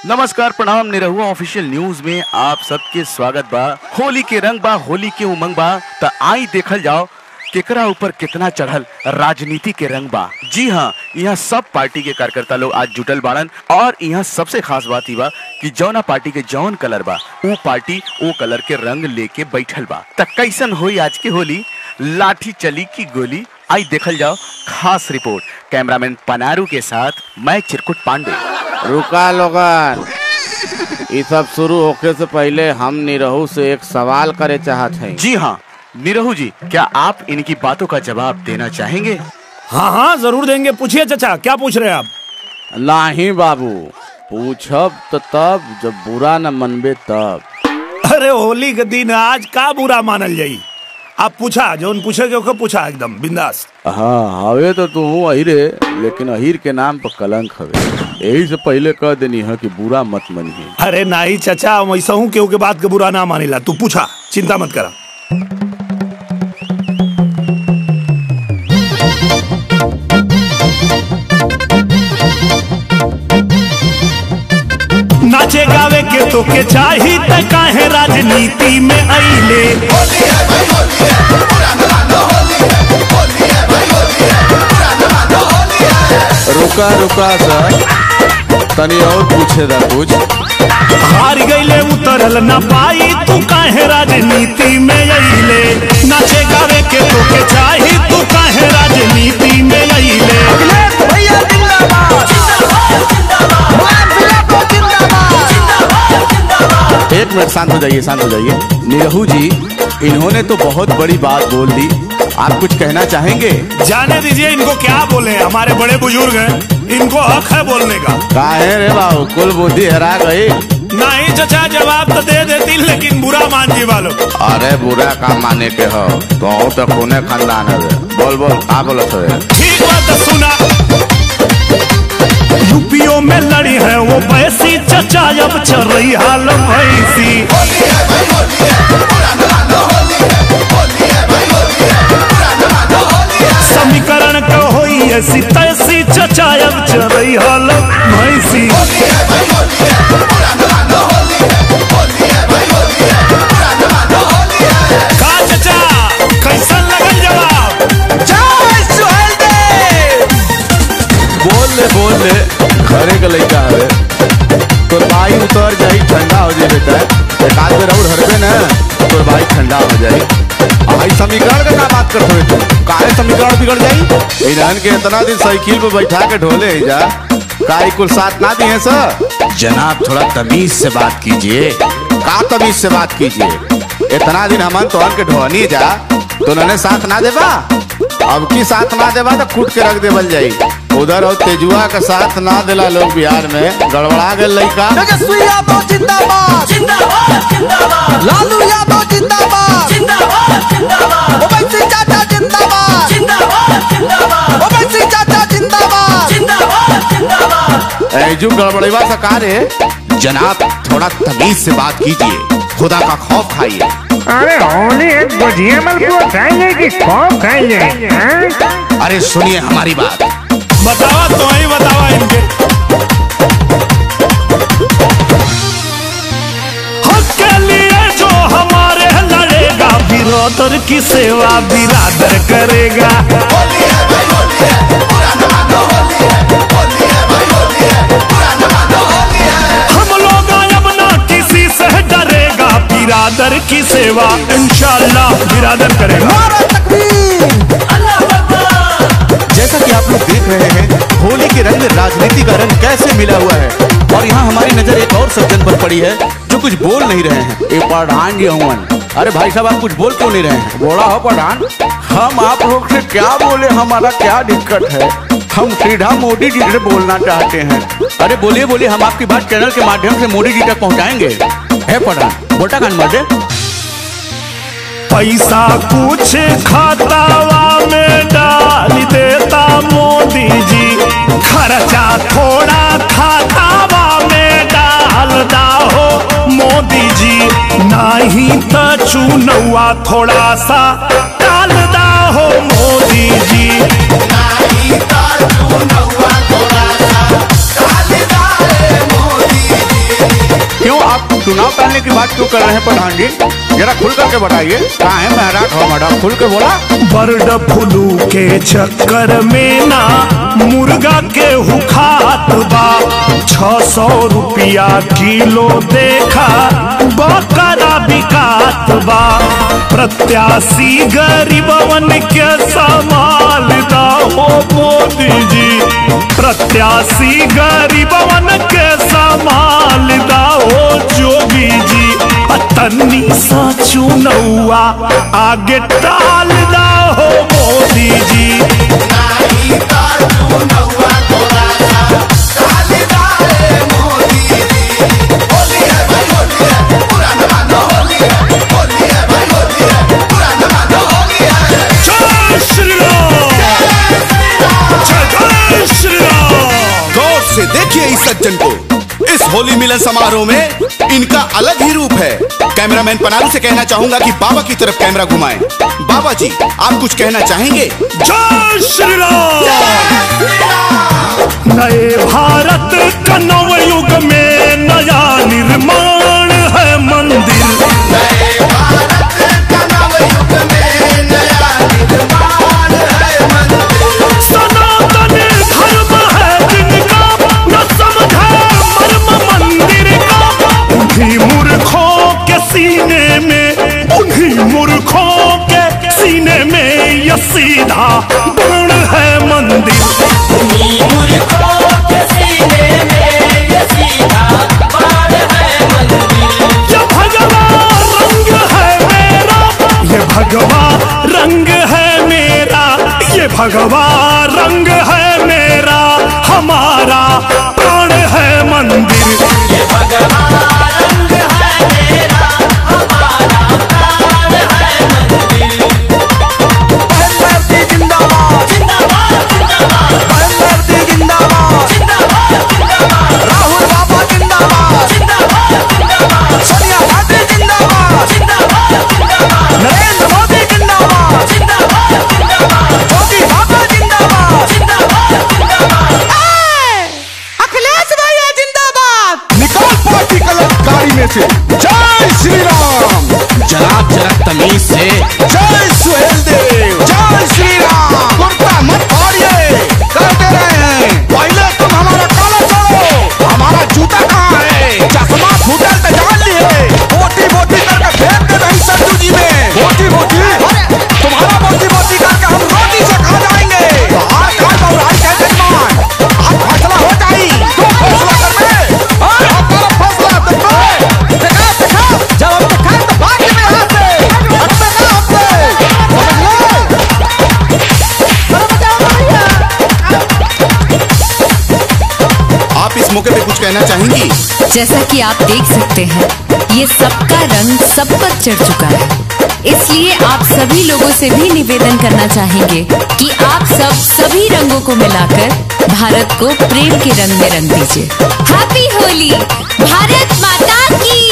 नमस्कार, प्रणाम। Nirahua official news में आप सबके स्वागत बा। होली के रंग बा, होली के उमंग बा, त आई देखल जाओ केकरा ऊपर कितना चढ़ल राजनीति के रंग बा। जी हाँ, यहाँ सब पार्टी के कार्यकर्ता लोग आज जुटल बाड़न और यहाँ सबसे खास बात ही बा कि जौना पार्टी के जौन कलर बा वो पार्टी वो कलर के रंग लेके बैठल बा। त कैसन होई आज की होली, लाठी चली की गोली, आई देखल जाओ खास रिपोर्ट कैमरामैन पनारू के साथ मैं चिरकुट पांडे। रुका लोगन, ये सब शुरू होने से पहले हम निरहू से एक सवाल करे चाहत हैं। जी हाँ निरहू जी, क्या आप इनकी बातों का जवाब देना चाहेंगे? हाँ हाँ जरूर देंगे। पूछिए चाचा, क्या पूछ रहे हैं आप? नहीं बाबू, पूछब तो तब जब बुरा न मनबे तब। अरे होली के दिन आज का बुरा मानल जाई? आप पूछा, जो पूछे के पूछा एकदम बिंदास। हाँ हवे तो तू अहिरे, लेकिन अहिर के नाम पर कलंक हवे, यही से पहले कह देनी है कि बुरा मत मनिए। अरे नहीं चाचा, वैसा हूँ केहू के बात के बुरा ना मानिला। तू पूछा, चिंता मत करा। नाचे गावे के तो के चाही त काहे राजनीति में आइले। रुका रुका सर, तनी और पूछे दा कुछ। हार गईले उतरल न पाई, तू काहे राजनीति में आइले। नाचे गावे के तो के चाही, तू काहे राजनीति में आइले। एक मिनट, शांत हो जाइए, शांत हो जाइए। निरहू जी, इन्होंने तो बहुत बड़ी बात बोल दी, आप कुछ कहना चाहेंगे? जाने दीजिए इनको, क्या बोले, हमारे बड़े बुजुर्ग हैं, इनको हक है बोलने का। काहे रे बाबू, कुल बुद्धि हरा गई। नहीं चाचा, जवाब तो दे देती लेकिन बुरा मान जी वालों। अरे बुरा का माने के हो तो कोने खानदान है। बोल बोल, का बोलत है? ठीक बात सुना। यूपीओ में लड़ी है वो पैसी, चचा अब चल रही हाल भैसी। समीकरण का होई ऐसी तैसी, चचा अब चल रही हाल भैसी। का चचा, कैसन लगल जवाब? बोल ले, घरे का लड़का है तो भाई उतर जाई, ठंडा हो जाए बेटा। एक आध बेर और हरबे ना तो भाई ठंडा हो जाए। भाई समीकरण का क्या बात करते हो तुम? काहे समीकरण बिगड़ जाई? इन्हन के इतना दिन साइकिल पे बैठा के ढोले जा, काई कुल साथ ना दिए सर। जनाब थोड़ा तमीज से बात कीजिए। का तमीज से बात कीजिए? इतना दिन हमन तोहन के ढोनी जा तो उन्होंने साथ ना देबा, अब की साथ ना देबा तो कूट के रख देवल जाई। उधर और तेजुआ का साथ ना दिला लोग बिहार में, गड़बड़ा गए लड़का। तेजस्वी यादव जिंदाबाद, जिंदाबाद जिंदाबाद। लालू यादव जिंदाबाद, जिंदाबाद जिंदाबाद। ओवैसी चाचा जिंदाबाद, जिंदाबाद जिंदाबाद। ओवैसी चाचा जिंदाबाद, जिंदाबाद जिंदाबाद। ऐजू गड़बड़ेवा सरकार है। जनाब थोड़ा तमीज से बात कीजिए, खुदा का खौफ खाइए। अरे होली एक गुजिया मलपुआ खाएंगे कि खौफ खाएंगे? अरे सुनिए हमारी बात। बतावा तो ही बतावा इनके। हक के लिए जो हमारे लड़ेगा, बिरादर की सेवा बिरादर करेगा। हम लोग अब ना किसी से डरेगा, बिरादर की सेवा इंशाल्लाह बिरादर करेगा। जैसा कि आप लोग देख रहे हैं, होली के रंग में राजनीति का रंग कैसे मिला हुआ है। और यहाँ हमारी नजर एक और सज्जन पर पड़ी है जो कुछ बोल नहीं रहे हैं। ये प्रधान जी हुआ। अरे भाई साहब, आप कुछ बोल क्यों नहीं रहे हैं? बोला हो प्रधान, हम आप लोग से क्या बोले, हमारा क्या दिक्कत है? हम सीधा मोदी जी से बोलना चाहते हैं। अरे बोलिए बोलिए, हम आपकी बात चैनल के माध्यम से मोदी जी तक पहुँचाएंगे। है प्रधान, बोटा कान मर्दे। पैसा कुछ खातावा में डाल देता मोदी जी, खर्चा थोड़ा खातावा में डाल दाहो मोदी जी। नहीं तो चुनौआ थोड़ा सा डाल दाहो मोदी जी। नहीं तो चुनौआ थोड़ा सा डाल दाहो मोदी जी। चुनाव टालने की बात क्यों कर रहे हैं प्रधान जी? जरा खुल करके बताइए। कहाँ है महराट हो मैडम, खुल के बोला। बर्ड फ्लू के चक्कर में ना मुर्गा के हुखात बा, 600 रुपया किलो देखा बकरा बिकात बा। प्रत्याशी गरीबवन के संभालता हो मोदी जी, प्रत्याशी गरीबवन के संभालता हो जोगी जी। तन्नी सा चुनौआ आगे टाल दा हो मोदी जी। गौर से देखिए इस सज्जन को। इस होली मिलन समारोह में इनका अलग ही रूप है। कैमरामैन पनारू से कहना चाहूंगा कि बाबा की तरफ कैमरा घुमाएं। बाबा जी, आप कुछ कहना चाहेंगे? जय श्री राम। नए भारत का नव युग में नया निर्माण है मंदिर। नए भारत का नव युग में नया निर्माण है मंदिर। सनातन धर्म है जिनका न समझे मर्म मंदिर का। उन्हीं मूर्खों के सीने में, उन्हीं मूर्खों के सीने में यह सीधा बाण है मंदिर। उन्हीं मूर्खों के सीने में यह सीधा बाण है मंदिर। ये भगवा रंग है मेरा, ये भगवा रंग है मेरा, ये भगवा रंग है मेरा, हमारा प्राण है मंदिर। ये भगवा रंग है मेरा, हमारा प्राण है मंदिर। मोदी जिंदाबाद जिंदाबाद जिंदाबाद मोदी जिंदाबाद जिंदाबाद जिंदाबाद राहुल बाबा जिंदाबाद जिंदाबाद जिंदाबाद सोनिया गांधी जिंदाबाद जिंदाबाद जिंदाबाद नरेंद्र मोदी जिंदाबाद जिंदाबाद जिंदाबाद मोदी बाबा जिंदाबाद जिंदाबाद जिंदाबाद। अखिलेश भैया जिंदाबाद। निकाल पार्टी कलर गाड़ी में से। जय श्री राम। जनाब जरा तमीज से। जय सुहेल देव। जय श्री राम। कुर्ता मत फाड़िए, कर दे रहे हैं। पहले तुम हमारा काला छोड़ो, हमारा जूता कहाँ है? चश्मा फूटल तो जान लिए। बोटी बोटी करके फेंक दे रही सत्तू जी में। बोटी बोटी, तुम्हारा बोटी बोटी करके हम रोटी से खा जाएंगे। आज कल बहुराई है जजमान, आज फैसला हो जाए। तुम फैसला कर दे। हमारा फैसला तुम पे। देखा जब हम दिखाए तो भाग में यहाँ से हटते ना हमसे, आप इस मौके पे कुछ कहना चाहेंगी? जैसा कि आप देख सकते हैं, ये सबका रंग सब पर चढ़ चुका है। इसलिए आप सभी लोगों से भी निवेदन करना चाहेंगे कि आप सब सभी रंगों को मिलाकर भारत को प्रेम के रंग में रंग दीजिए। हैप्पी होली, भारत माता की